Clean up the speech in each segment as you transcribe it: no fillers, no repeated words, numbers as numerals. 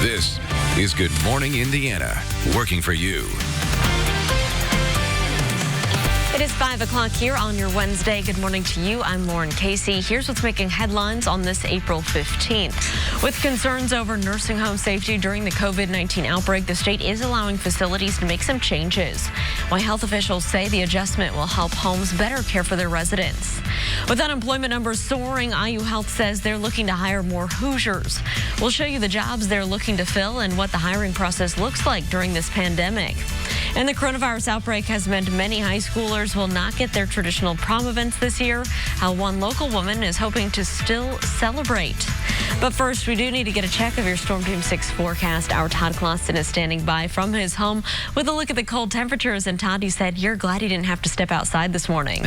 This is Good Morning Indiana, working for you. It is 5 o'clock here on your Wednesday. Good morning to you. I'm Lauren Casey. Here's what's making headlines on this April 15th. With concerns over nursing home safety during the COVID-19 outbreak, the state is allowing facilities to make some changes. Why health officials say the adjustment will help homes better care for their residents. With unemployment numbers soaring, IU Health says they're looking to hire more Hoosiers. We'll show you the jobs they're looking to fill and what the hiring process looks like during this pandemic. And the coronavirus outbreak has meant many high schoolers will not get their traditional prom events this year. How one local woman is hoping to still celebrate. But first, we do need to get a check of your Storm Team 6 forecast. Our Todd Clausen is standing by from his home with a look at the cold temperatures. And Todd, he said you're glad he didn't have to step outside this morning.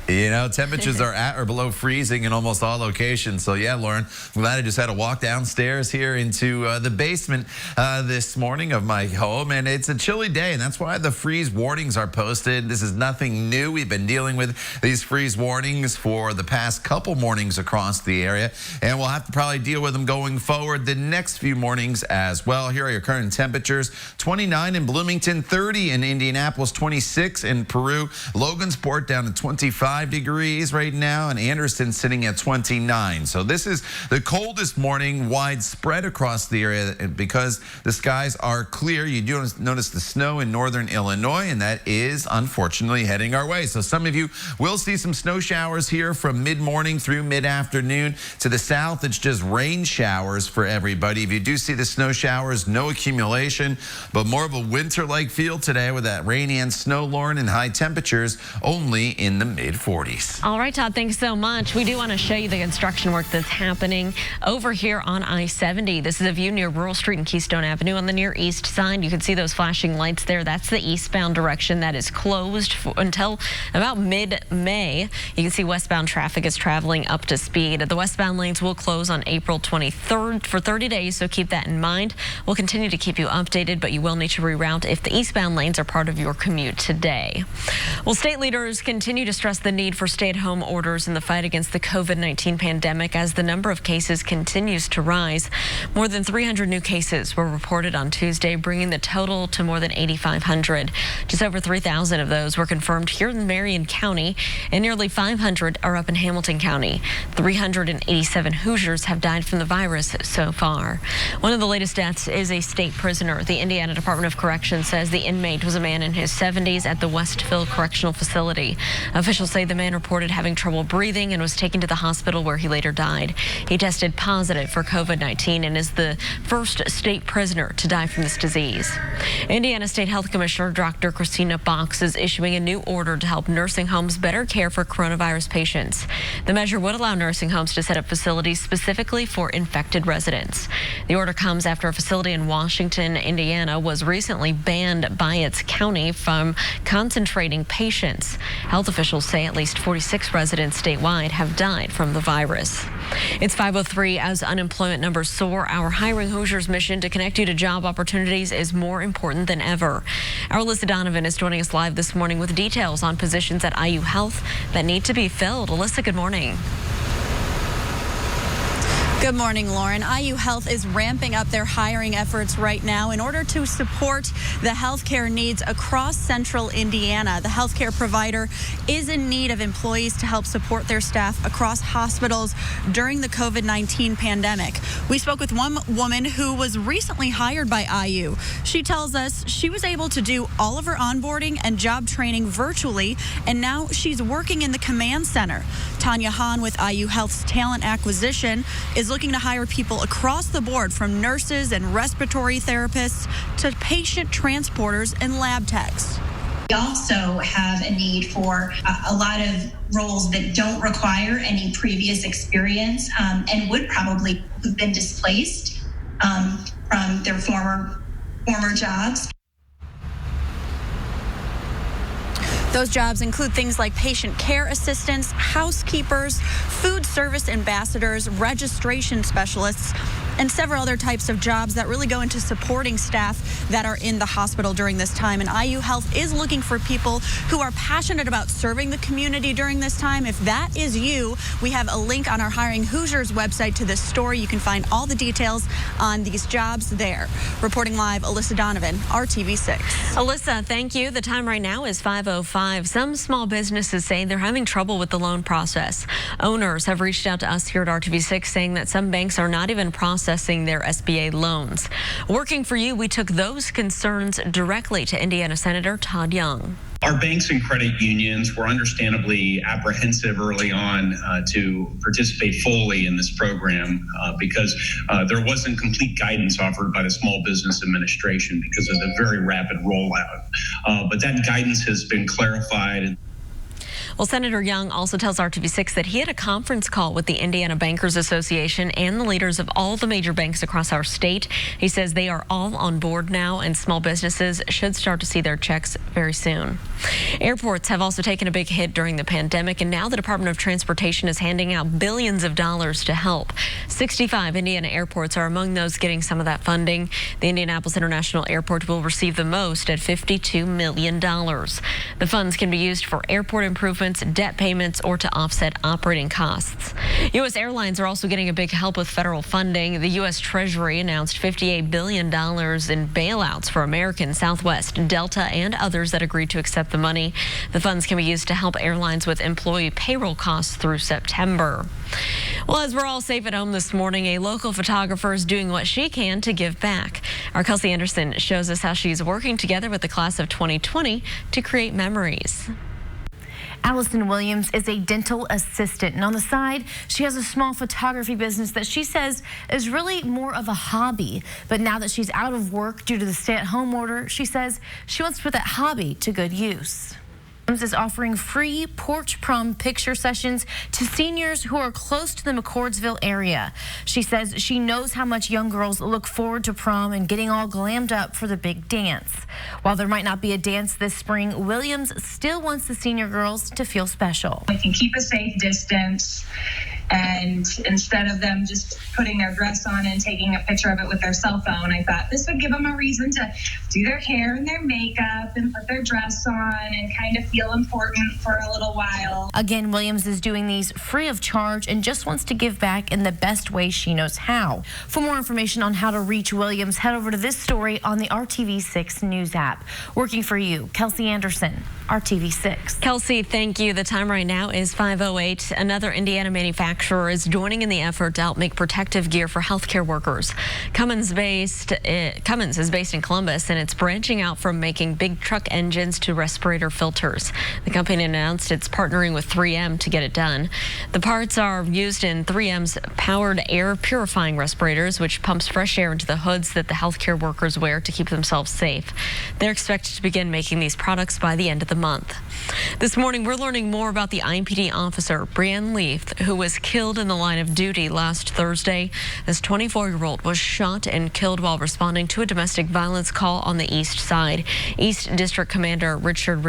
You know, temperatures are at or below freezing in almost all locations. So, yeah, Lauren, I'm glad I just had to walk downstairs here into the basement this morning of my home. And it's a chilly day, and that's why the freeze warnings are posted. This is nothing new. We've been dealing with these freeze warnings for the past couple mornings across the area, and we'll have to probably deal with them going forward the next few mornings as well. Here are your current temperatures: 29 in Bloomington, 30 in Indianapolis, 26 in Peru, Logansport down to 25 degrees right now, and Anderson sitting at 29. So this is the coldest morning widespread across the area because the skies are clear. You do notice the snow in northern Illinois, and that is unfortunately heading our way. So some of you will see some snow showers here from mid-morning through mid-afternoon. To the south, it's just rain showers for everybody. If you do see the snow showers, no accumulation, but more of a winter-like feel today with that rain and snow, Lauren, and high temperatures only in the mid-40s. All right, Todd, thanks so much. We do want to show you the construction work that's happening over here on I-70. This is a view near Rural Street and Keystone Avenue on the near east side. You can see those flashing lights there. That's the eastbound direction that is closed until about mid-May. You can see westbound traffic is traveling up to speed. The westbound lanes will close on April 23rd for 30 days, so keep that in mind. We'll continue to keep you updated, but you will need to reroute if the eastbound lanes are part of your commute today. Well, state leaders continue to stress the need for stay-at-home orders in the fight against the COVID-19 pandemic as the number of cases continues to rise. More than 300 new cases were reported on Tuesday, bringing the total to more than 8,500. Just over 3,000 of those were confirmed here in Marion County, and nearly 500 are up in Hamilton County. 387 Hoosiers have died from the virus so far. One of the latest deaths is a state prisoner. The Indiana Department of Corrections says the inmate was a man in his 70s at the Westville Correctional Facility. Officials say the man reported having trouble breathing and was taken to the hospital where he later died. He tested positive for COVID-19 and is the first state prisoner to die from this disease. Indiana State Health Commissioner Dr. Christina Box is issuing a new order to help nursing homes better care for coronavirus patients. The measure would allow nursing homes to set up facilities specifically for infected residents. The order comes after a facility in Washington, Indiana, was recently banned by its county from concentrating patients. Health officials say at least 46 residents statewide have died from the virus. It's 5:03 as unemployment numbers soar. Our Hiring Hoosiers mission to connect you to job opportunities is more important than ever. Our Alyssa Donovan is joining us live this morning with details on positions at IU Health that need to be filled. Alyssa, good morning. Good morning, Lauren. IU Health is ramping up their hiring efforts right now in order to support the healthcare needs across central Indiana. The healthcare provider is in need of employees to help support their staff across hospitals during the COVID-19 pandemic. We spoke with one woman who was recently hired by IU. She tells us she was able to do all of her onboarding and job training virtually, and now she's working in the command center. Tanya Hahn with IU Health's Talent Acquisition is looking to hire people across the board, from nurses and respiratory therapists to patient transporters and lab techs. We also have a need for a lot of roles that don't require any previous experience and would probably have been displaced from their former jobs. Those jobs include things like patient care assistants, housekeepers, food service ambassadors, registration specialists, and several other types of jobs that really go into supporting staff that are in the hospital during this time. And IU Health is looking for people who are passionate about serving the community during this time. If that is you, we have a link on our Hiring Hoosiers website to this story. You can find all the details on these jobs there. Reporting live, Alyssa Donovan, RTV6. Alyssa, thank you. The time right now is 5:05. Some small businesses say they're having trouble with the loan process. Owners have reached out to us here at RTV6 saying that some banks are not even processing their SBA loans. Working for you, we took those concerns directly to Indiana Senator Todd Young. Our banks and credit unions were understandably apprehensive early on to participate fully in this program because there wasn't complete guidance offered by the Small Business Administration because of the very rapid rollout. But that guidance has been clarified. Well, Senator Young also tells RTV6 that he had a conference call with the Indiana Bankers Association and the leaders of all the major banks across our state. He says they are all on board now and small businesses should start to see their checks very soon. Airports have also taken a big hit during the pandemic, and now the Department of Transportation is handing out billions of dollars to help. 65 Indiana airports are among those getting some of that funding. The Indianapolis International Airport will receive the most at $52 million. The funds can be used for airport improvements, debt payments, or to offset operating costs. U.S. airlines are also getting a big help with federal funding. The U.S. Treasury announced $58 billion in bailouts for American, Southwest, Delta, and others that agreed to accept the money. The funds can be used to help airlines with employee payroll costs through September. Well, as we're all safe at home this morning, a local photographer is doing what she can to give back. Our Kelsey Anderson shows us how she's working together with the class of 2020 to create memories. Allison Williams is a dental assistant, and on the side, she has a small photography business that she says is really more of a hobby. But now that she's out of work due to the stay-at-home order, she says she wants to put that hobby to good use. Is offering free porch prom picture sessions to seniors who are close to the McCordsville area. She says she knows how much young girls look forward to prom and getting all glammed up for the big dance. While there might not be a dance this spring, Williams still wants the senior girls to feel special. We can keep a safe distance, and instead of them just putting their dress on and taking a picture of it with their cell phone, I thought this would give them a reason to do their hair and their makeup and put their dress on and kind of feel important for a little while. Again, Williams is doing these free of charge and just wants to give back in the best way she knows how. For more information on how to reach Williams, head over to this story on the RTV6 News app. Working for you, Kelsey Anderson, RTV6. Kelsey, thank you. The time right now is 5:08. Another Indiana manufacturer is joining in the effort to help make protective gear for healthcare workers. Cummins is based in Columbus, and it's branching out from making big truck engines to respirator filters. The company announced it's partnering with 3M to get it done. The parts are used in 3M's powered air purifying respirators, which pumps fresh air into the hoods that the healthcare workers wear to keep themselves safe. They're expected to begin making these products by the end of the month. This morning, we're learning more about the IMPD officer, Brianne Leaf, who was killed in the line of duty last Thursday. This 24-year-old was shot and killed while responding to a domestic violence call on the east side. East District Commander Richard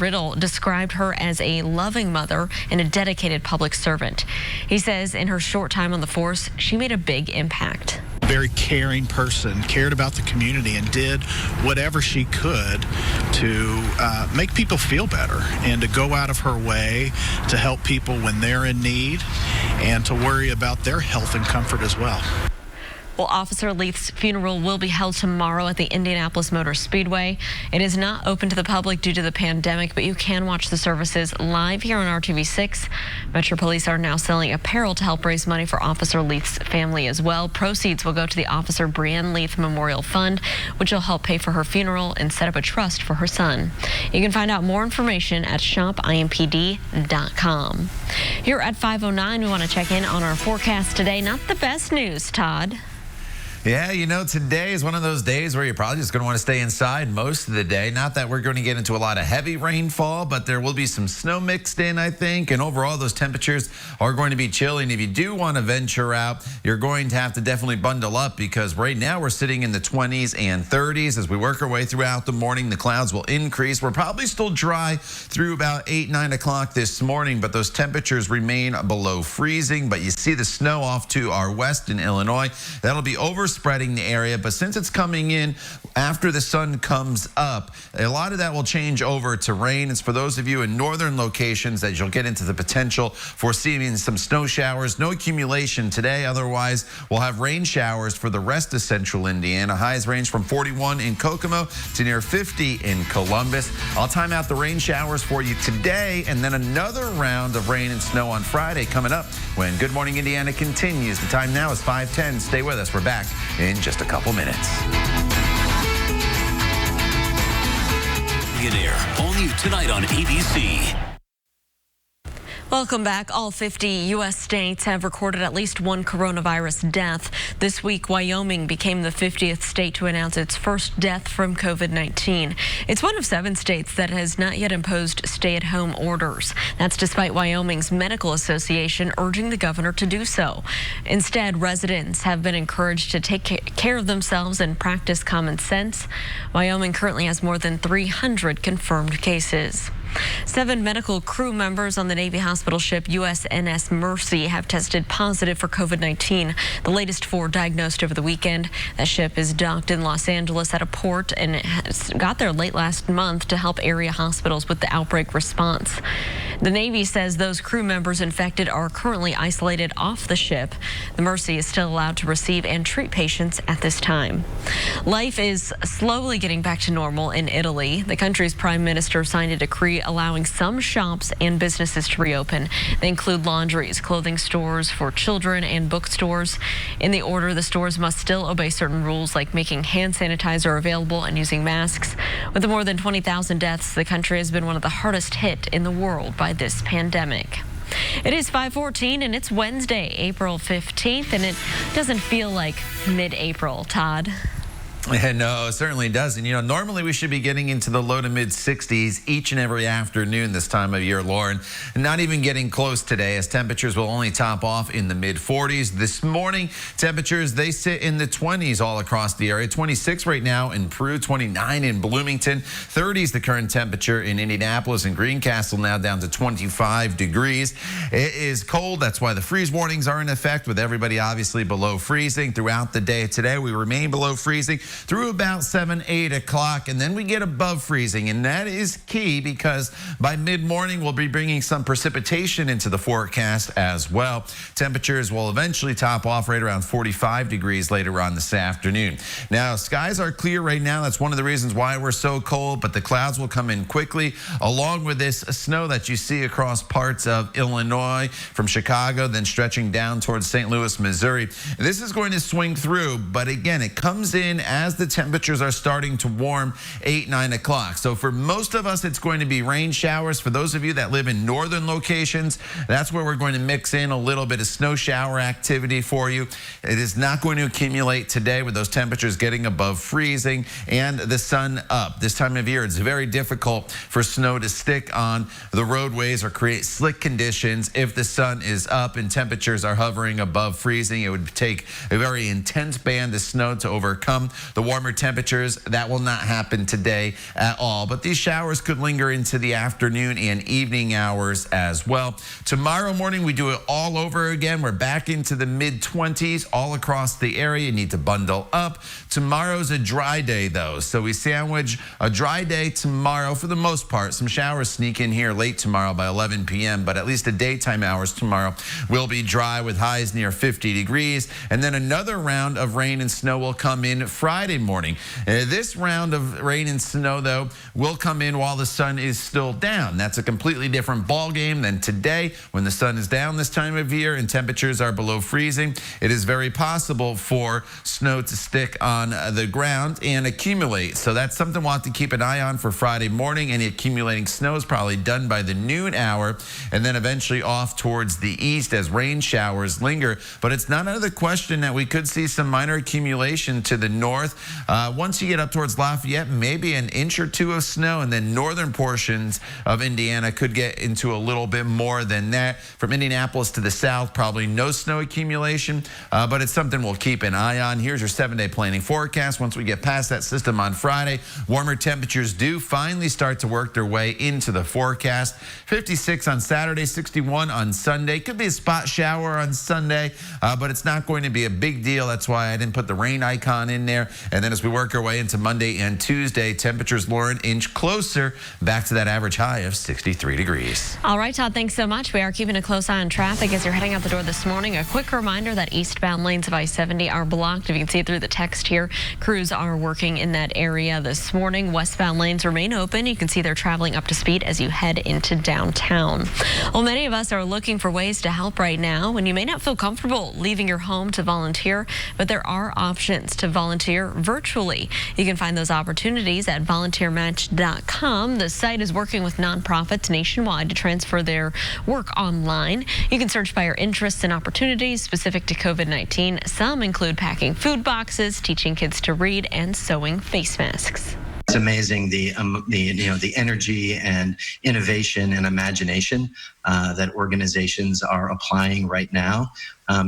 Riddle described her as a loving mother and a dedicated public servant. He says in her short time on the force, she made a big impact. Very caring person, cared about the community, and did whatever she could to make people feel better and to go out of her way to help people when they're in need and to worry about their health and comfort as well. Well, Officer Leith's funeral will be held tomorrow at the Indianapolis Motor Speedway. It is not open to the public due to the pandemic, but you can watch the services live here on RTV6. Metro Police are now selling apparel to help raise money for Officer Leith's family as well. Proceeds will go to the Officer Brianne Leith Memorial Fund, which will help pay for her funeral and set up a trust for her son. You can find out more information at shopimpd.com. Here at 5:09, we want to check in on our forecast today. Not the best news, Todd. Yeah, you know, today is one of those days where you're probably just going to want to stay inside most of the day. Not that we're going to get into a lot of heavy rainfall, but there will be some snow mixed in, I think. And overall, those temperatures are going to be chilly. And if you do want to venture out, you're going to have to definitely bundle up, because right now we're sitting in the 20s and 30s. As we work our way throughout the morning, the clouds will increase. We're probably still dry through about 8, 9 o'clock this morning, but those temperatures remain below freezing. But you see the snow off to our west in Illinois. That'll be overspreading the area, but since it's coming in after the sun comes up, a lot of that will change over to rain. It's for those of you in northern locations that you'll get into the potential for seeing some snow showers. No accumulation today. Otherwise, we'll have rain showers for the rest of central Indiana. Highs range from 41 in Kokomo to near 50 in Columbus. I'll time out the rain showers for you today, and then another round of rain and snow on Friday coming up when Good Morning Indiana continues. The time now is 5:10. Stay with us. We're back in just a couple minutes. Millionaire, all new tonight on ABC. Welcome back. All 50 U.S. states have recorded at least one coronavirus death. This week, Wyoming became the 50th state to announce its first death from COVID-19. It's one of 7 states that has not yet imposed stay-at-home orders. That's despite Wyoming's medical association urging the governor to do so. Instead, residents have been encouraged to take care of themselves and practice common sense. Wyoming currently has more than 300 confirmed cases. 7 medical crew members on the Navy hospital ship USNS Mercy have tested positive for COVID-19. The latest 4 diagnosed over the weekend. That ship is docked in Los Angeles at a port, and it got there late last month to help area hospitals with the outbreak response. The Navy says those crew members infected are currently isolated off the ship. The Mercy is still allowed to receive and treat patients at this time. Life is slowly getting back to normal in Italy. The country's prime minister signed a decree allowing some shops and businesses to reopen. They include laundries, clothing stores for children, and bookstores. In the order, the stores must still obey certain rules, like making hand sanitizer available and using masks. With more than 20,000 deaths, the country has been one of the hardest hit in the world by this pandemic. It is 5:14 and it's Wednesday, April 15th, and it doesn't feel like mid-April, Todd. No, it certainly doesn't. You know, normally we should be getting into the low to mid 60s each and every afternoon this time of year, Lauren. Not even getting close today, as temperatures will only top off in the mid 40s. This morning, temperatures, they sit in the 20s all across the area. 26 right now in Peru, 29 in Bloomington, 30s the current temperature in Indianapolis and Greencastle, now down to 25 degrees. It is cold. That's why the freeze warnings are in effect, with everybody obviously below freezing throughout the day today. We remain below freezing through about 7, 8 o'clock, and then we get above freezing, and that is key because by mid-morning we'll be bringing some precipitation into the forecast as well. Temperatures will eventually top off right around 45 degrees later on this afternoon. Now, skies are clear right now. That's one of the reasons why we're so cold, but the clouds will come in quickly, along with this snow that you see across parts of Illinois, from Chicago, then stretching down towards St. Louis, Missouri. This is going to swing through, but again, it comes in as the temperatures are starting to warm 8, 9 o'clock. So for most of us, it's going to be rain showers. For those of you that live in northern locations, that's where we're going to mix in a little bit of snow shower activity for you. It is not going to accumulate today with those temperatures getting above freezing and the sun up. This time of year, it's very difficult for snow to stick on the roadways or create slick conditions if the sun is up and temperatures are hovering above freezing. It would take a very intense band of snow to overcome the warmer temperatures. That will not happen today at all, but these showers could linger into the afternoon and evening hours as well. Tomorrow morning, we do it all over again. We're back into the mid-20s all across the area. You need to bundle up. Tomorrow's a dry day, though, so we sandwich a dry day tomorrow for the most part. Some showers sneak in here late tomorrow by 11 p.m., but at least the daytime hours tomorrow will be dry with highs near 50 degrees, and then another round of rain and snow will come in Friday Friday morning. This round of rain and snow, though, will come in while the sun is still down. That's a completely different ball game than today when the sun is down this time of year and temperatures are below freezing. It is very possible for snow to stick on the ground and accumulate. So that's something we'll have to keep an eye on for Friday morning. Any accumulating snow is probably done by the noon hour and then eventually off towards the east as rain showers linger. But it's not out of the question that we could see some minor accumulation to the north. Once you get up towards Lafayette, maybe an inch or two of snow, and then northern portions of Indiana could get into a little bit more than that. From Indianapolis to the south, probably no snow accumulation, but it's something we'll keep an eye on. Here's your 7-day planning forecast. Once we get past that system on Friday, warmer temperatures do finally start to work their way into the forecast. 56 on Saturday, 61 on Sunday. Could be a spot shower on Sunday, but it's not going to be a big deal. That's why I didn't put the rain icon in there. And then as we work our way into Monday and Tuesday, temperatures, Lauren, inch closer back to that average high of 63 degrees. All right, Todd, thanks so much. We are keeping a close eye on traffic as you're heading out the door this morning. A quick reminder that eastbound lanes of I-70 are blocked. If you can see it through the text here, crews are working in that area this morning. Westbound lanes remain open. You can see they're traveling up to speed as you head into downtown. Well, many of us are looking for ways to help right now, and you may not feel comfortable leaving your home to volunteer, but there are options to volunteer virtually. You can find those opportunities at volunteermatch.com. The site is working with nonprofits nationwide to transfer their work online. You can search by your interests and opportunities specific to COVID-19. Some include packing food boxes, teaching kids to read, and sewing face masks. It's amazing the energy and innovation and imagination that organizations are applying right now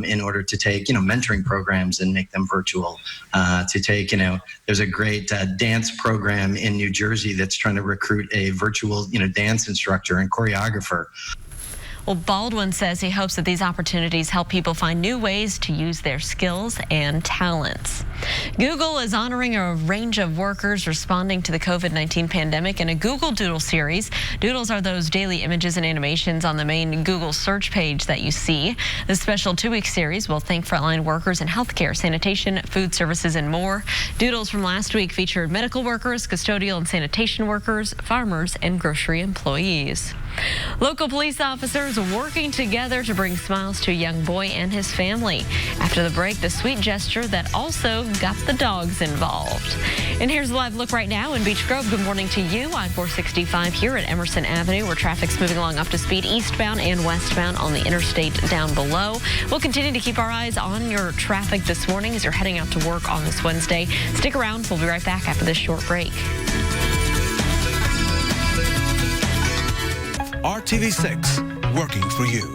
in order to take mentoring programs and make them virtual. To take there's a great dance program in New Jersey that's trying to recruit a virtual dance instructor and choreographer. Well, Baldwin says he hopes that these opportunities help people find new ways to use their skills and talents. Google is honoring a range of workers responding to the COVID-19 pandemic in a Google Doodle series. Doodles are those daily images and animations on the main Google search page that you see. This special 2-week series will thank frontline workers in healthcare, sanitation, food services, and more. Doodles from last week featured medical workers, custodial and sanitation workers, farmers, and grocery employees. Local police officers working together to bring smiles to a young boy and his family. After the break, the sweet gesture that also got the dogs involved. And here's a live look right now in Beech Grove. Good morning to you. I-465 here at Emerson Avenue, where traffic's moving along up to speed eastbound and westbound on the interstate down below. We'll continue to keep our eyes on your traffic this morning as you're heading out to work on this Wednesday. Stick around. We'll be right back after this short break. RTV6, working for you.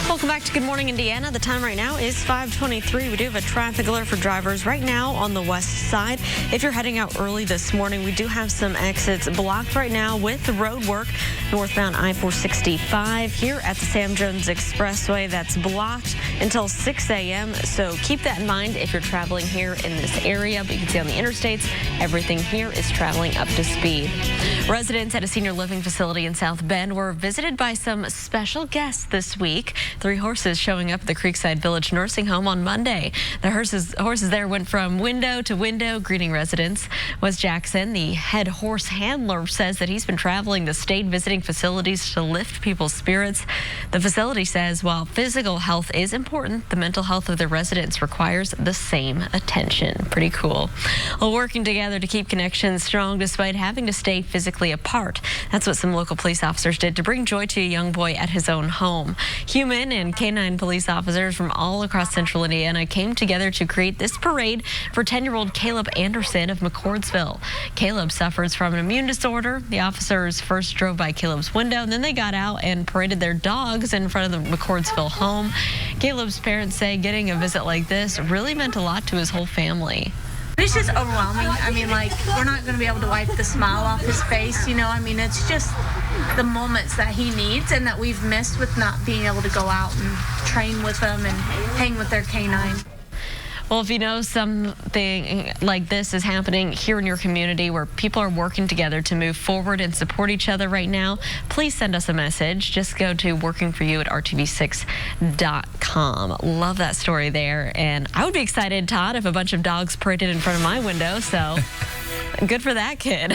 Welcome back to Good Morning Indiana. The time right now is 5:23. We do have a traffic alert for drivers right now on the west side. If you're heading out early this morning, we do have some exits blocked right now with the road work. Northbound I-465 here at the Sam Jones Expressway. That's blocked until 6 a.m. So keep that in mind if you're traveling here in this area. But you can see on the interstates, everything here is traveling up to speed. Residents at a senior living facility in South Bend were visited by some special guests this week. 3 horses showing up at the Creekside Village Nursing Home on Monday. The horses there went from window to window greeting residents. Wes Jackson, the head horse handler, says that he's been traveling the state visiting facilities to lift people's spirits. The facility says while physical health is important, the mental health of the residents requires the same attention. Pretty cool. Well, working together to keep connections strong despite having to stay physically apart. That's what some local police officers did to bring joy to a young boy at his own home. Human and canine police officers from all across central Indiana came together to create this parade for 10-year-old Caleb Anderson of McCordsville. Caleb suffers from an immune disorder. The officers first drove by Caleb's window, and then they got out and paraded their dogs in front of the McCordsville home. Caleb's parents say getting a visit like this really meant a lot to his whole family. It's just overwhelming. I mean, like, we're not going to be able to wipe the smile off his face, I mean, it's just the moments that he needs and that we've missed with not being able to go out and train with them and hang with their canine. Well, if you know something like this is happening here in your community where people are working together to move forward and support each other right now, please send us a message. Just go to workingforyou@rtv6.com. Love that story there. And I would be excited, Todd, if a bunch of dogs paraded in front of my window. So good for that kid.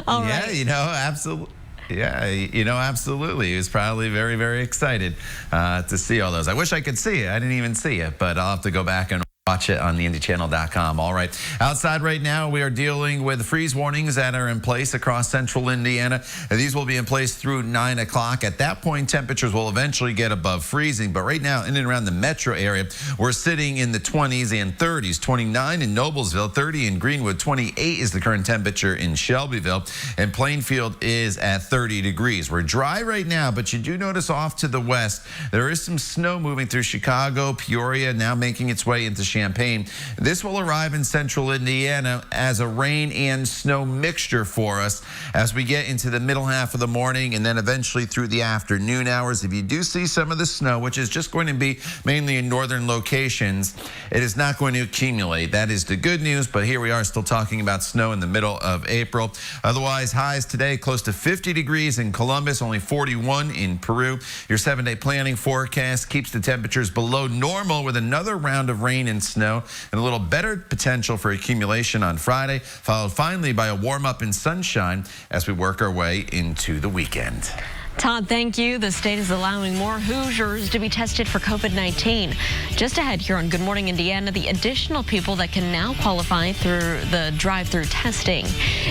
All right. Yeah, you know, absolutely. Yeah, you know, absolutely. He was probably very, very excited to see all those. I wish I could see it. I didn't even see it, but I'll have to go back and watch it on the IndyChannel.com. All right. Outside right now, we are dealing with freeze warnings that are in place across central Indiana. These will be in place through 9 o'clock. At that point, temperatures will eventually get above freezing. But right now, in and around the metro area, we're sitting in the 20s and 30s. 29 in Noblesville, 30 in Greenwood, 28 is the current temperature in Shelbyville, and Plainfield is at 30 degrees. We're dry right now, but you do notice off to the west, there is some snow moving through Chicago, Peoria, now making its way into Champaign. This will arrive in central Indiana as a rain and snow mixture for us as we get into the middle half of the morning and then eventually through the afternoon hours. If you do see some of the snow, which is just going to be mainly in northern locations, it is not going to accumulate. That is the good news, but here we are still talking about snow in the middle of April. Otherwise, highs today close to 50 degrees in Columbus, only 41 in Peru. Your 7-day planning forecast keeps the temperatures below normal with another round of rain and snow and a little better potential for accumulation on Friday, followed finally by a warm up in sunshine as we work our way into the weekend. Todd, thank you. The state is allowing more Hoosiers to be tested for COVID-19. Just ahead here on Good Morning Indiana, the additional people that can now qualify through the drive-through testing.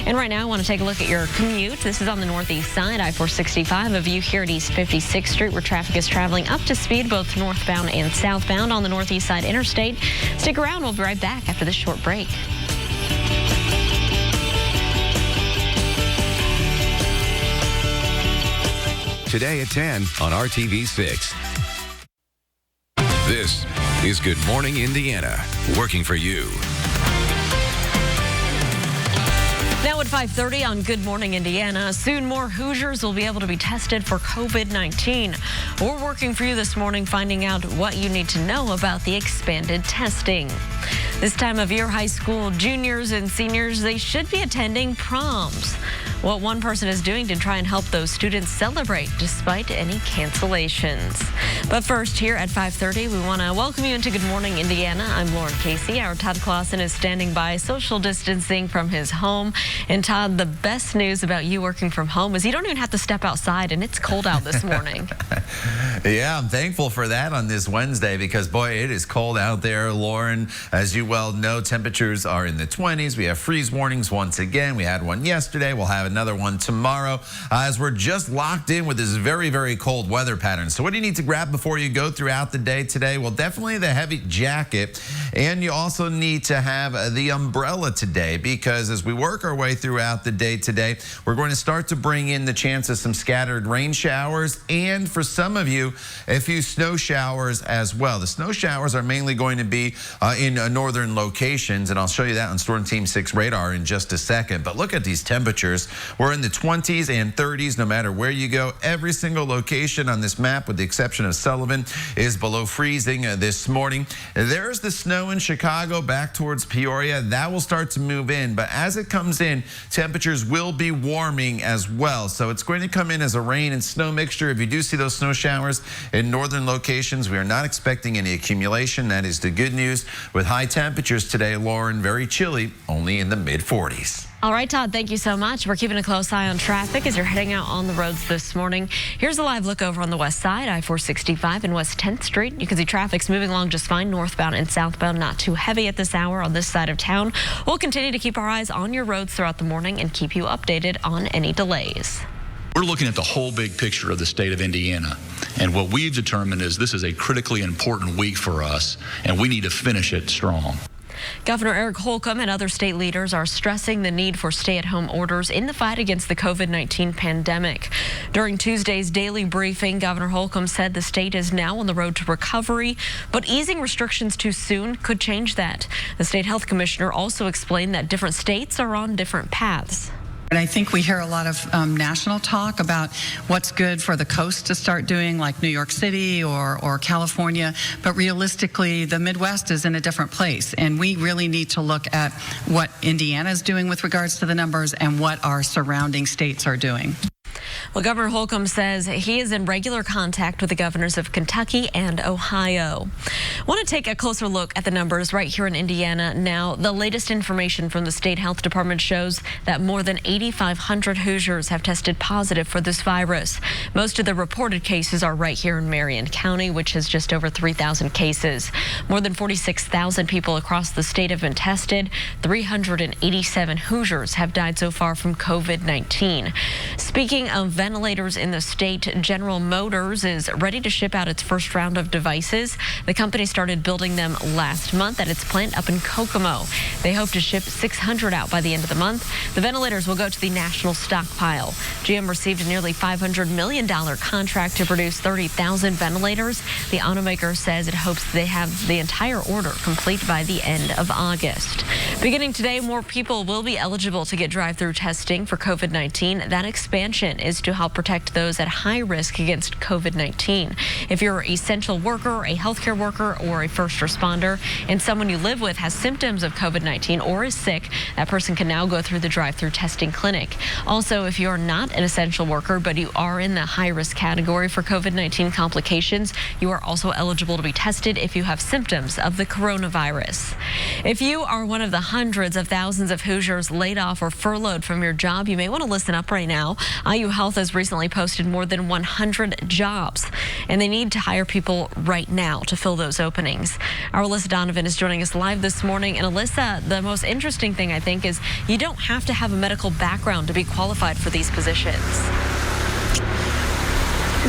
And right now, I want to take a look at your commute. This is on the northeast side, I-465, a view here at East 56th Street, where traffic is traveling up to speed, both northbound and southbound on the northeast side interstate. Stick around. We'll be right back after this short break. Today at 10 on RTV6. This is Good Morning Indiana, working for you. Now at 5:30 on Good Morning Indiana, soon more Hoosiers will be able to be tested for COVID-19. We're working for you this morning, finding out what you need to know about the expanded testing. This time of year, high school juniors and seniors, they should be attending proms. What one person is doing to try and help those students celebrate despite any cancellations. But first, here at 5:30, we want to welcome you into Good Morning Indiana. I'm Lauren Casey. Our Todd Clausen is standing by, social distancing from his home. And Todd, the best news about you working from home is you don't even have to step outside, and it's cold out this morning. Yeah, I'm thankful for that on this Wednesday because, boy, it is cold out there, Lauren. As you well know, temperatures are in the 20s. We have freeze warnings once again. We had one yesterday. We'll have another one tomorrow as we're just locked in with this very, very cold weather pattern. So what do you need to grab before you go throughout the day today? Well, definitely the heavy jacket, and you also need to have the umbrella today because as we work our way throughout the day today, we're going to start to bring in the chance of some scattered rain showers and for some of you, a few snow showers as well. The snow showers are mainly going to be in northern locations, and I'll show you that on Storm Team 6 radar in just a second. But look at these temperatures. We're in the 20s and 30s no matter where you go. Every single location on this map, with the exception of Sullivan, is below freezing this morning. There's the snow in Chicago back towards Peoria. That will start to move in, but as it comes in, temperatures will be warming as well. So it's going to come in as a rain and snow mixture. If you do see those snow showers in northern locations, we are not expecting any accumulation. That is the good news. With high temperatures today, Lauren, very chilly, only in the mid-40s. All right, Todd, thank you so much. We're keeping a close eye on traffic as you're heading out on the roads this morning. Here's a live look over on the west side, I-465 and West 10th Street. You can see traffic's moving along just fine, northbound and southbound, not too heavy at this hour on this side of town. We'll continue to keep our eyes on your roads throughout the morning and keep you updated on any delays. We're looking at the whole big picture of the state of Indiana, and what we've determined is this is a critically important week for us, and we need to finish it strong. Governor Eric Holcomb and other state leaders are stressing the need for stay-at-home orders in the fight against the COVID-19 pandemic. During Tuesday's daily briefing, Governor Holcomb said the state is now on the road to recovery, but easing restrictions too soon could change that. The state health commissioner also explained that different states are on different paths. And I think we hear a lot of national talk about what's good for the coast to start doing, like New York City or California, but realistically, the Midwest is in a different place, and we really need to look at what Indiana is doing with regards to the numbers and what our surrounding states are doing. Well, Governor Holcomb says he is in regular contact with the governors of Kentucky and Ohio. I want to take a closer look at the numbers right here in Indiana now. The latest information from the state health department shows that more than 8,500 Hoosiers have tested positive for this virus. Most of the reported cases are right here in Marion County, which has just over 3,000 cases. More than 46,000 people across the state have been tested. 387 Hoosiers have died so far from COVID-19. Speaking of ventilators in the state, General Motors is ready to ship out its first round of devices. The company started building them last month at its plant up in Kokomo. They hope to ship 600 out by the end of the month. The ventilators will go to the national stockpile. GM received a nearly $500 million contract to produce 30,000 ventilators. The automaker says it hopes they have the entire order complete by the end of August. Beginning today, more people will be eligible to get drive-through testing for COVID-19. That expansion is to help protect those at high risk against COVID-19. If you're an essential worker, a healthcare worker, or a first responder, and someone you live with has symptoms of COVID-19 or is sick, that person can now go through the drive-through testing clinic. Also, if you're not an essential worker, but you are in the high-risk category for COVID-19 complications, you are also eligible to be tested if you have symptoms of the coronavirus. If you are one of the hundreds of thousands of Hoosiers laid off or furloughed from your job, you may want to listen up right now. IU Health has recently posted more than 100 jobs, and they need to hire people right now to fill those openings. Our Alyssa Donovan is joining us live this morning. And Alyssa, the most interesting thing, I think, is you don't have to have a medical background to be qualified for these positions.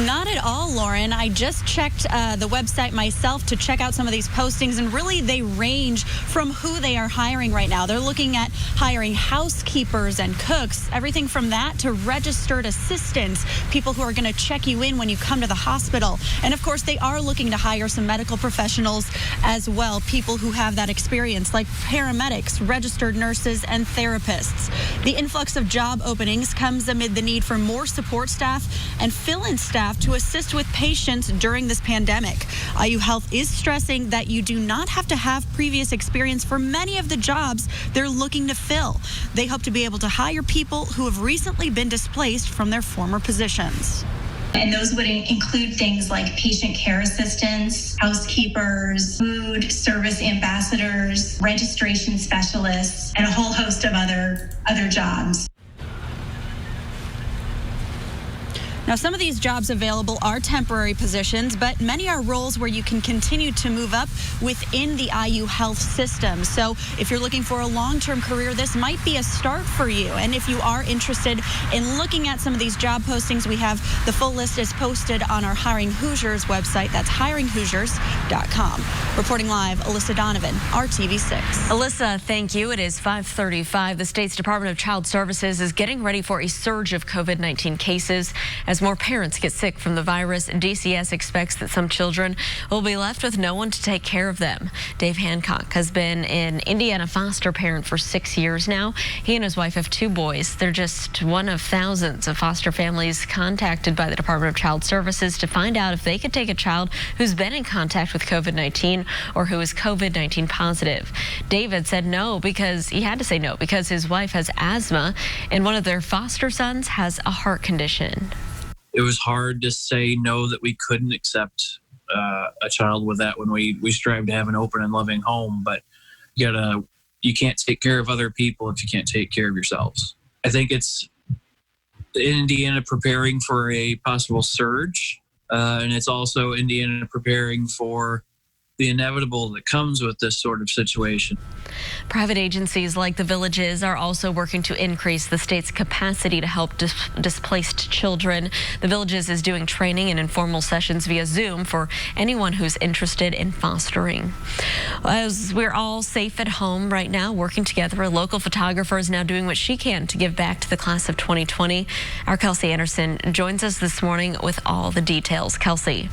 Not at all, Lauren. I just checked the website myself to check out some of these postings, and really they range from who they are hiring right now. They're looking at hiring housekeepers and cooks, everything from that to registered assistants, people who are going to check you in when you come to the hospital. And of course, they are looking to hire some medical professionals as well, people who have that experience, like paramedics, registered nurses, and therapists. The influx of job openings comes amid the need for more support staff and fill-in staff to assist with patients during this pandemic. IU Health is stressing that you do not have to have previous experience for many of the jobs they're looking to fill. They hope to be able to hire people who have recently been displaced from their former positions. And those would include things like patient care assistants, housekeepers, food service ambassadors, registration specialists, and a whole host of other jobs. Now, some of these jobs available are temporary positions, but many are roles where you can continue to move up within the IU Health system. So if you're looking for a long-term career, this might be a start for you. And if you are interested in looking at some of these job postings, we have the full list is posted on our Hiring Hoosiers website. That's hiringhoosiers.com. Reporting live, Alyssa Donovan, RTV6. Alyssa, thank you. It is 5:35. The state's Department of Child Services is getting ready for a surge of COVID-19 cases. As more parents get sick from the virus, DCS expects that some children will be left with no one to take care of them. Dave Hancock has been an Indiana foster parent for 6 years now. He and his wife have 2 boys. They're just one of thousands of foster families contacted by the Department of Child Services to find out if they could take a child who's been in contact with COVID-19 or who is COVID-19 positive. David said no because he had to say no because his wife has asthma and one of their foster sons has a heart condition. It was hard to say no that we couldn't accept a child with that when we strive to have an open and loving home, but you can't take care of other people if you can't take care of yourselves. I think it's Indiana preparing for a possible surge, and it's also Indiana preparing for the inevitable that comes with this sort of situation. Private agencies like the Villages are also working to increase the state's capacity to help displaced children. The Villages is doing training and informal sessions via Zoom for anyone who's interested in fostering. As we're all safe at home right now, working together, a local photographer is now doing what she can to give back to the class of 2020. Our Kelsey Anderson joins us this morning with all the details. Kelsey.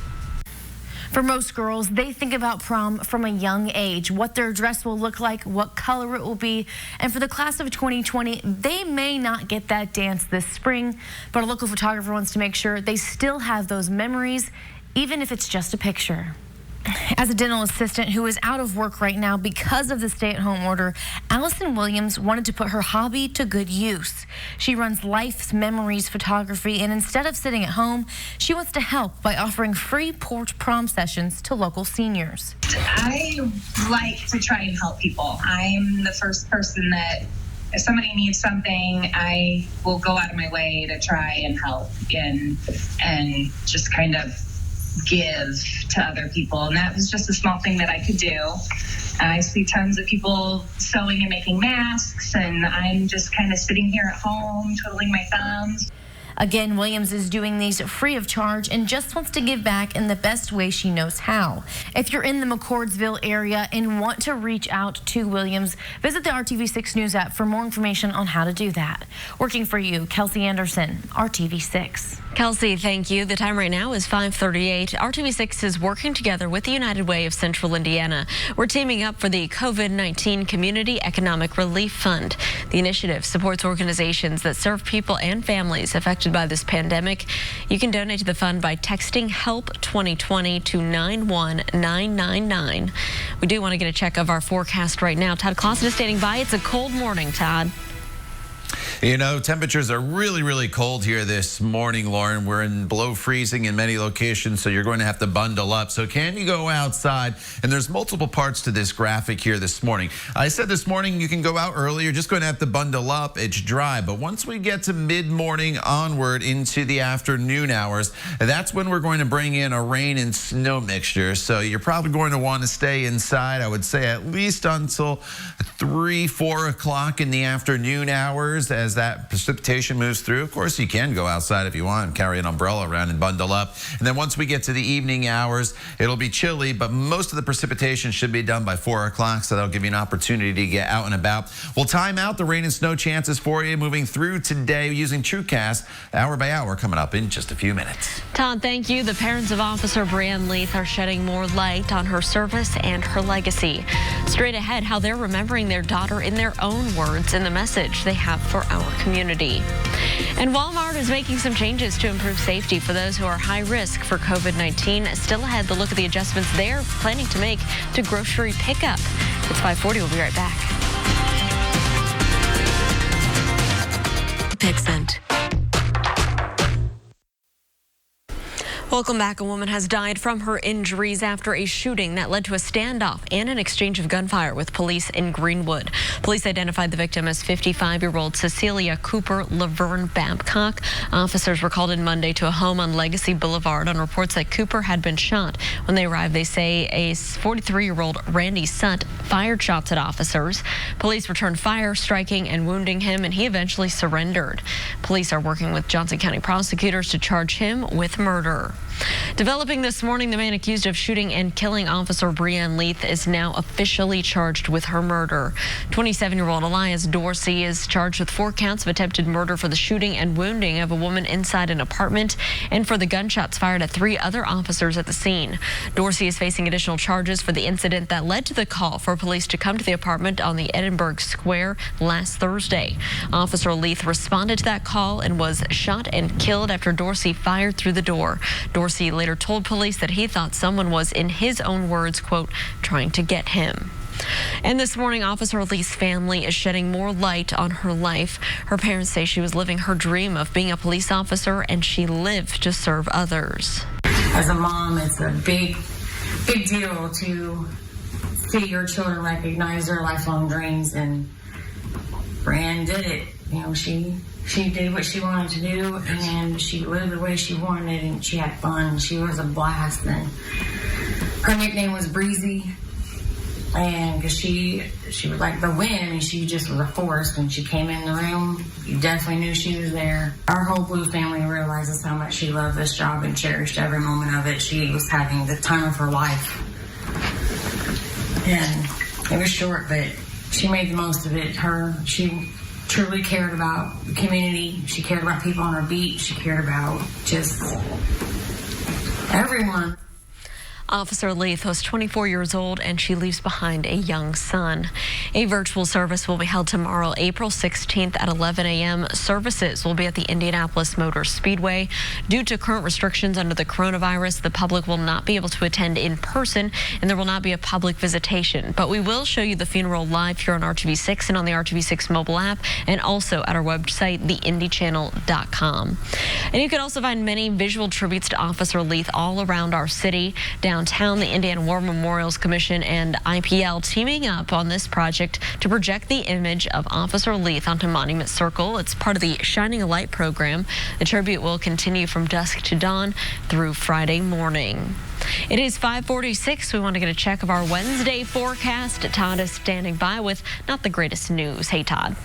For most girls, they think about prom from a young age, what their dress will look like, what color it will be. And for the class of 2020, they may not get that dance this spring, but a local photographer wants to make sure they still have those memories, even if it's just a picture. As a dental assistant who is out of work right now because of the stay-at-home order, Alyssa Williams wanted to put her hobby to good use. She runs Life's Memories Photography, and instead of sitting at home, she wants to help by offering free porch prom sessions to local seniors. I like to try and help people. I'm the first person that if somebody needs something, I will go out of my way to try and help and just kind of give to other people. And that was just a small thing that I could do. I see tons of people sewing and making masks, and I'm just kind of sitting here at home twiddling my thumbs. Again, Williams is doing these free of charge and just wants to give back in the best way she knows how. If you're in the McCordsville area and want to reach out to Williams, visit the RTV6 News app for more information on how to do that. Working for you, Kelsey Anderson, RTV6. Kelsey, thank you. The time right now is 5:38. RTV6 is working together with the United Way of Central Indiana. We're teaming up for the COVID-19 Community Economic Relief Fund. The initiative supports organizations that serve people and families affected by this pandemic. You can donate to the fund by texting HELP 2020 to 91999. We do want to get a check of our forecast right now. Todd Clausen is standing by. It's a cold morning, Todd. You know, temperatures are really, really cold here this morning, Lauren. We're in below freezing in many locations, so you're going to have to bundle up. So can you go outside? And there's multiple parts to this graphic here this morning. I said this morning you can go out early. You're just going to have to bundle up. It's dry. But once we get to mid-morning onward into the afternoon hours, that's when we're going to bring in a rain and snow mixture. So you're probably going to want to stay inside, I would say, at least until 3, 4 o'clock in the afternoon hours as that precipitation moves through. Of course, you can go outside if you want and carry an umbrella around and bundle up. And then once we get to the evening hours, it'll be chilly, but most of the precipitation should be done by 4 o'clock, so that'll give you an opportunity to get out and about. We'll time out the rain and snow chances for you moving through today using TrueCast hour by hour coming up in just a few minutes. Todd, thank you. The parents of Officer Brianne Leith are shedding more light on her service and her legacy. Straight ahead, how they're remembering their daughter in their own words in the message they have for our community. And Walmart is making some changes to improve safety for those who are high risk for COVID-19. Still ahead, the look at the adjustments they're planning to make to grocery pickup. It's 5:40. We'll be right back. Pixent. Welcome back. A woman has died from her injuries after a shooting that led to a standoff and an exchange of gunfire with police in Greenwood. Police identified the victim as 55-year-old Cecilia Cooper Laverne Babcock. Officers were called in Monday to a home on Legacy Boulevard on reports that Cooper had been shot. When they arrived, they say a 43-year-old Randy Sutt fired shots at officers. Police returned fire, striking and wounding him, and he eventually surrendered. Police are working with Johnson County prosecutors to charge him with murder. Developing this morning, the man accused of shooting and killing Officer Brianne Leith is now officially charged with her murder. 27-year-old Elias Dorsey is charged with 4 counts of attempted murder for the shooting and wounding of a woman inside an apartment and for the gunshots fired at 3 other officers at the scene. Dorsey is facing additional charges for the incident that led to the call for police to come to the apartment on the Edinburgh Square last Thursday. Officer Leith responded to that call and was shot and killed after Dorsey fired through the door. Dorsey later told police that he thought someone was, in his own words, quote, trying to get him. And this morning, Officer Leith's family is shedding more light on her life. Her parents say she was living her dream of being a police officer, and she lived to serve others. As a mom, it's a big deal to see your children recognize their lifelong dreams, and Brianne did it. You know, she did what she wanted to do, and she lived the way she wanted, and she had fun. She was a blast, and her nickname was Breezy, and because she was like the wind, and she just was a force. When she came in the room, you definitely knew she was there. Our whole Blue family realizes how much she loved this job and cherished every moment of it. She was having the time of her life, and it was short, but she made the most of it. She truly cared about the community. She cared about people on her beat. She cared about just everyone. Officer Leith was 24 years old and she leaves behind a young son. A virtual service will be held tomorrow, April 16th at 11 a.m. Services will be at the Indianapolis Motor Speedway. Due to current restrictions under the coronavirus, the public will not be able to attend in person and there will not be a public visitation. But we will show you the funeral live here on RTV6 and on the RTV6 mobile app and also at our website, theindychannel.com. And you can also find many visual tributes to Officer Leith all around our city. Downtown, the Indiana War Memorials Commission and IPL teaming up on this project to project the image of Officer Leith onto Monument Circle. It's part of the Shining a Light program. The tribute will continue from dusk to dawn through Friday morning. It is 5:46. We want to get a check of our Wednesday forecast. Todd is standing by with not the greatest news. Hey, Todd.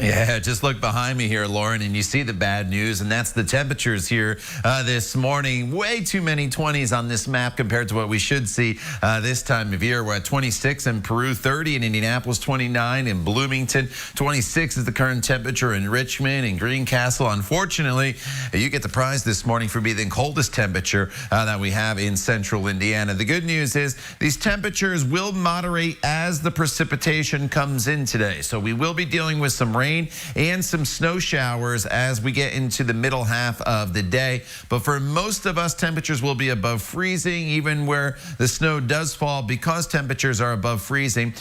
Yeah, just look behind me here, Lauren, and you see the bad news, and that's the temperatures here this morning. Way too many 20s on this map compared to what we should see this time of year. We're at 26 in Peru, 30 in Indianapolis, 29 in Bloomington, 26 is the current temperature in Richmond and Greencastle. Unfortunately, you get the prize this morning for being the coldest temperature that we have in central Indiana. The good news is these temperatures will moderate as the precipitation comes in today, so we will be dealing with some rain and some snow showers as we get into the middle half of the day. But for most of us, temperatures will be above freezing, even where the snow does fall. Because temperatures are above freezing,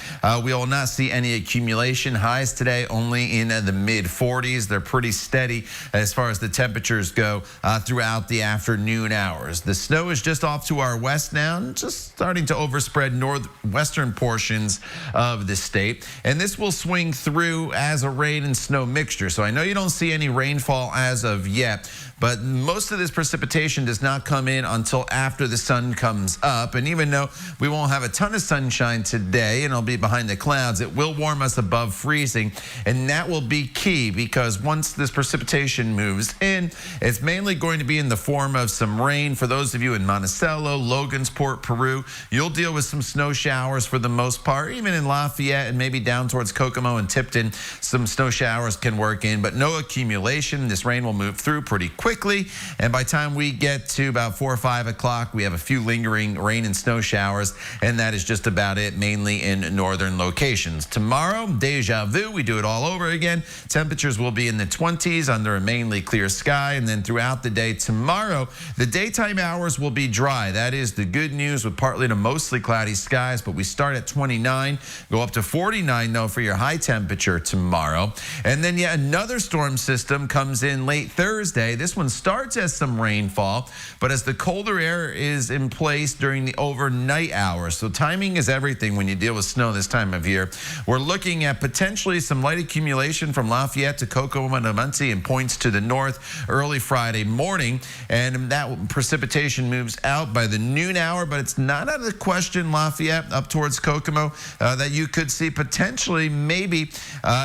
we will not see any accumulation. Highs today only in the mid-40s. They're pretty steady as far as the temperatures go throughout the afternoon hours. The snow is just off to our west now, just starting to overspread northwestern portions of the state. And this will swing through as a rain and snow mixture. So I know you don't see any rainfall as of yet, but most of this precipitation does not come in until after the sun comes up. And even though we won't have a ton of sunshine today and it'll be behind the clouds, it will warm us above freezing. And that will be key because once this precipitation moves in, it's mainly going to be in the form of some rain. For those of you in Monticello, Logansport, Peru, you'll deal with some snow showers for the most part. Even in Lafayette and maybe down towards Kokomo and Tipton, some snow showers can work in, but no accumulation. This rain will move through pretty quickly, and by the time we get to about 4 or 5 o'clock, we have a few lingering rain and snow showers, and that is just about it, mainly in northern locations. Tomorrow, deja vu, we do it all over again. Temperatures will be in the 20s under a mainly clear sky, and then throughout the day tomorrow, the daytime hours will be dry. That is the good news with partly to mostly cloudy skies, but we start at 29, go up to 49 though for your high temperature tomorrow. And then yet another storm system comes in late Thursday. This one starts as some rainfall, but as the colder air is in place during the overnight hours. So timing is everything when you deal with snow this time of year. We're looking at potentially some light accumulation from Lafayette to Kokomo and Muncie and points to the north early Friday morning. And that precipitation moves out by the noon hour, but it's not out of the question, Lafayette up towards Kokomo, that you could see potentially maybe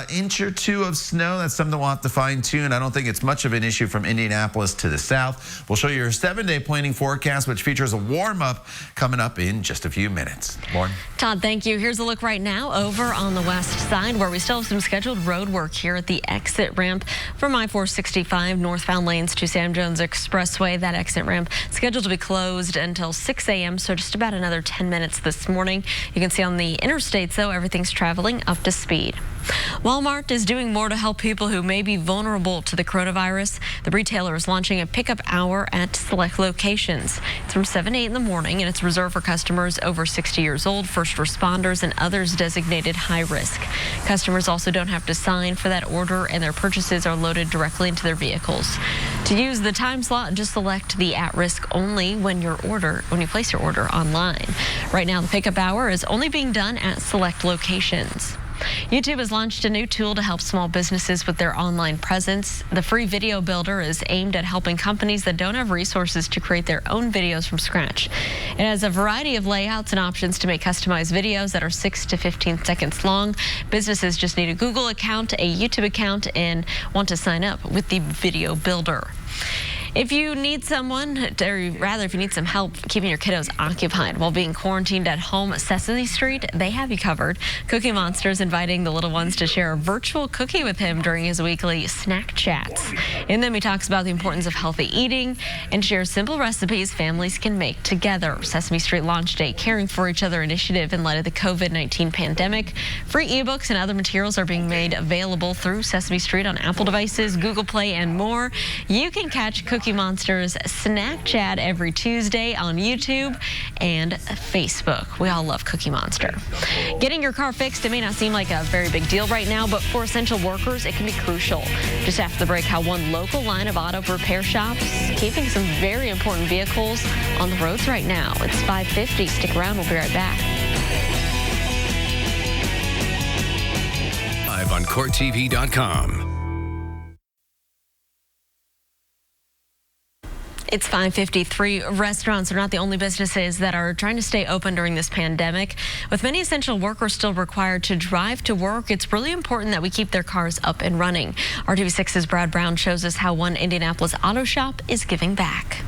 inch or two of snow. That's something we'll have to fine tune. I don't think it's much of an issue from Indianapolis to the south. We'll show you your 7-day planning forecast, which features a warm up coming up in just a few minutes. Lauren. Todd, thank you. Here's a look right now over on the west side where we still have some scheduled road work here at the exit ramp from I-465 northbound lanes to Sam Jones Expressway. That exit ramp scheduled to be closed until 6 a.m. So just about another 10 minutes this morning. You can see on the interstates, though, everything's traveling up to speed. Walmart is doing more to help people who may be vulnerable to the coronavirus. The retailer is launching a pickup hour at select locations. It's from 7 to 8 in the morning, and it's reserved for customers over 60 years old, first responders, and others designated high risk. Customers also don't have to sign for that order, and their purchases are loaded directly into their vehicles. To use the time slot, just select the at-risk only when you place your order online. Right now, the pickup hour is only being done at select locations. YouTube has launched a new tool to help small businesses with their online presence. The free video builder is aimed at helping companies that don't have resources to create their own videos from scratch. It has a variety of layouts and options to make customized videos that are 6 to 15 seconds long. Businesses just need a Google account, a YouTube account, and want to sign up with the video builder. If you need someone, or rather if you need some help keeping your kiddos occupied while being quarantined at home, Sesame Street, they have you covered. Cookie Monster's inviting the little ones to share a virtual cookie with him during his weekly snack chats. In them, he talks about the importance of healthy eating and shares simple recipes families can make together. Sesame Street launched a Caring for Each Other initiative in light of the COVID-19 pandemic. Free ebooks and other materials are being made available through Sesame Street on Apple devices, Google Play, and more. You can catch Cookie Monster's Snack Chat every Tuesday on YouTube and Facebook. We all love Cookie Monster. Getting your car fixed, it may not seem like a very big deal right now, but for essential workers, it can be crucial. Just after the break, how one local line of auto repair shops keeping some very important vehicles on the roads right now. It's 5:50. Stick around. We'll be right back. Live on CourtTV.com. It's 5:53. Restaurants are not the only businesses that are trying to stay open during this pandemic. With many essential workers still required to drive to work, it's really important that we keep their cars up and running. RTV6's Brad Brown shows us how one Indianapolis auto shop is giving back.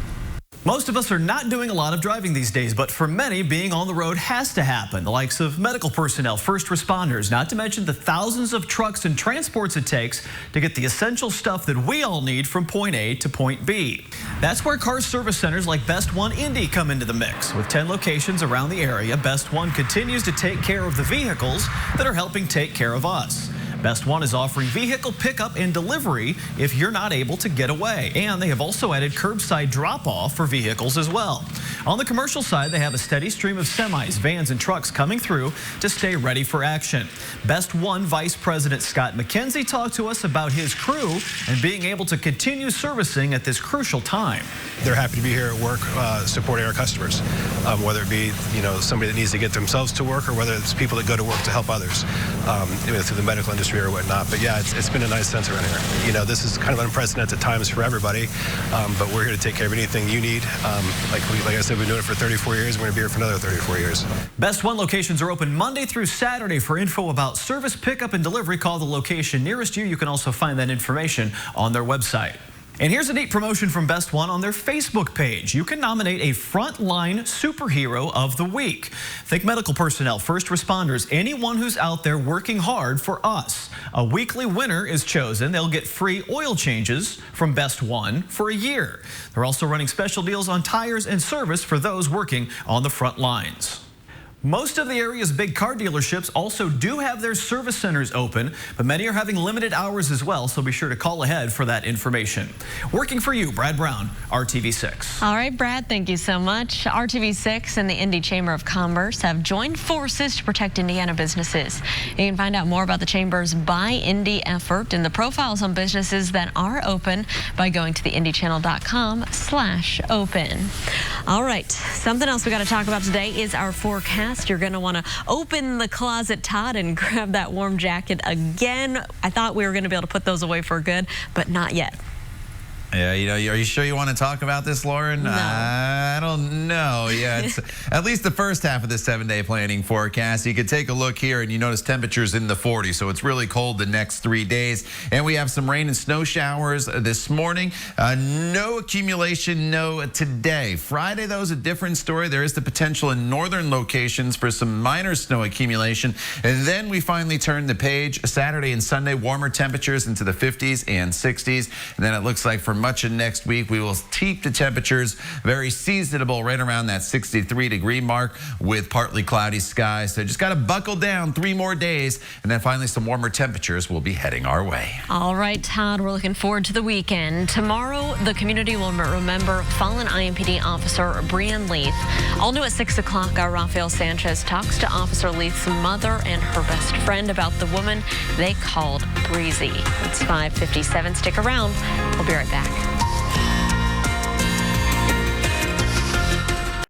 Most of us are not doing a lot of driving these days, but for many, being on the road has to happen. The likes of medical personnel, first responders, not to mention the thousands of trucks and transports it takes to get the essential stuff that we all need from point A to point B. That's where car service centers like Best One Indy come into the mix. With 10 locations around the area, Best One continues to take care of the vehicles that are helping take care of us. Best One is offering vehicle pickup and delivery if you're not able to get away. And they have also added curbside drop-off for vehicles as well. On the commercial side, they have a steady stream of semis, vans, and trucks coming through to stay ready for action. Best One Vice President Scott McKenzie talked to us about his crew and being able to continue servicing at this crucial time. They're happy to be here at work supporting our customers, whether it be somebody that needs to get themselves to work or whether it's people that go to work to help others through the medical industry or whatnot. But yeah, it's been a nice sense around here. This is kind of unprecedented times for everybody, but we're here to take care of anything you need. Like I said, we've been doing it for 34 years. We're going to be here for another 34 years. Best One locations are open Monday through Saturday. For info about service pickup and delivery, call the location nearest you. You can also find that information on their website. And here's a neat promotion from Best One on their Facebook page. You can nominate a frontline superhero of the week. Think medical personnel, first responders, anyone who's out there working hard for us. A weekly winner is chosen. They'll get free oil changes from Best One for a year. They're also running special deals on tires and service for those working on the front lines. Most of the area's big car dealerships also do have their service centers open, but many are having limited hours as well, so be sure to call ahead for that information. Working for you, Brad Brown, RTV6. All right, Brad, thank you so much. RTV6 and the Indy Chamber of Commerce have joined forces to protect Indiana businesses. You can find out more about the Chamber's Buy Indy effort and the profiles on businesses that are open by going to theindychannel.com/open. All right, something else we got to talk about today is our forecast. You're going to want to open the closet, Todd, and grab that warm jacket again. I thought we were going to be able to put those away for good, but not yet. Yeah, are you sure you want to talk about this, Lauren? No. I don't know. Yeah, it's at least the first half of the 7-day planning forecast. You could take a look here and you notice temperatures in the 40s, so it's really cold the next 3 days. And we have some rain and snow showers this morning. No accumulation, no today. Friday, though, is a different story. There is the potential in northern locations for some minor snow accumulation. And then we finally turn the page. Saturday and Sunday, warmer temperatures into the 50s and 60s. And then it looks like for much of next week, we will keep the temperatures very seasonable right around that 63-degree mark with partly cloudy skies. So just got to buckle down 3 more days, and then finally some warmer temperatures will be heading our way. All right, Todd, we're looking forward to the weekend. Tomorrow, the community will remember fallen IMPD officer Brian Leith. All new at 6 o'clock, our Rafael Sanchez talks to Officer Leith's mother and her best friend about the woman they called Breezy. It's 5:57. Stick around. We'll be right back.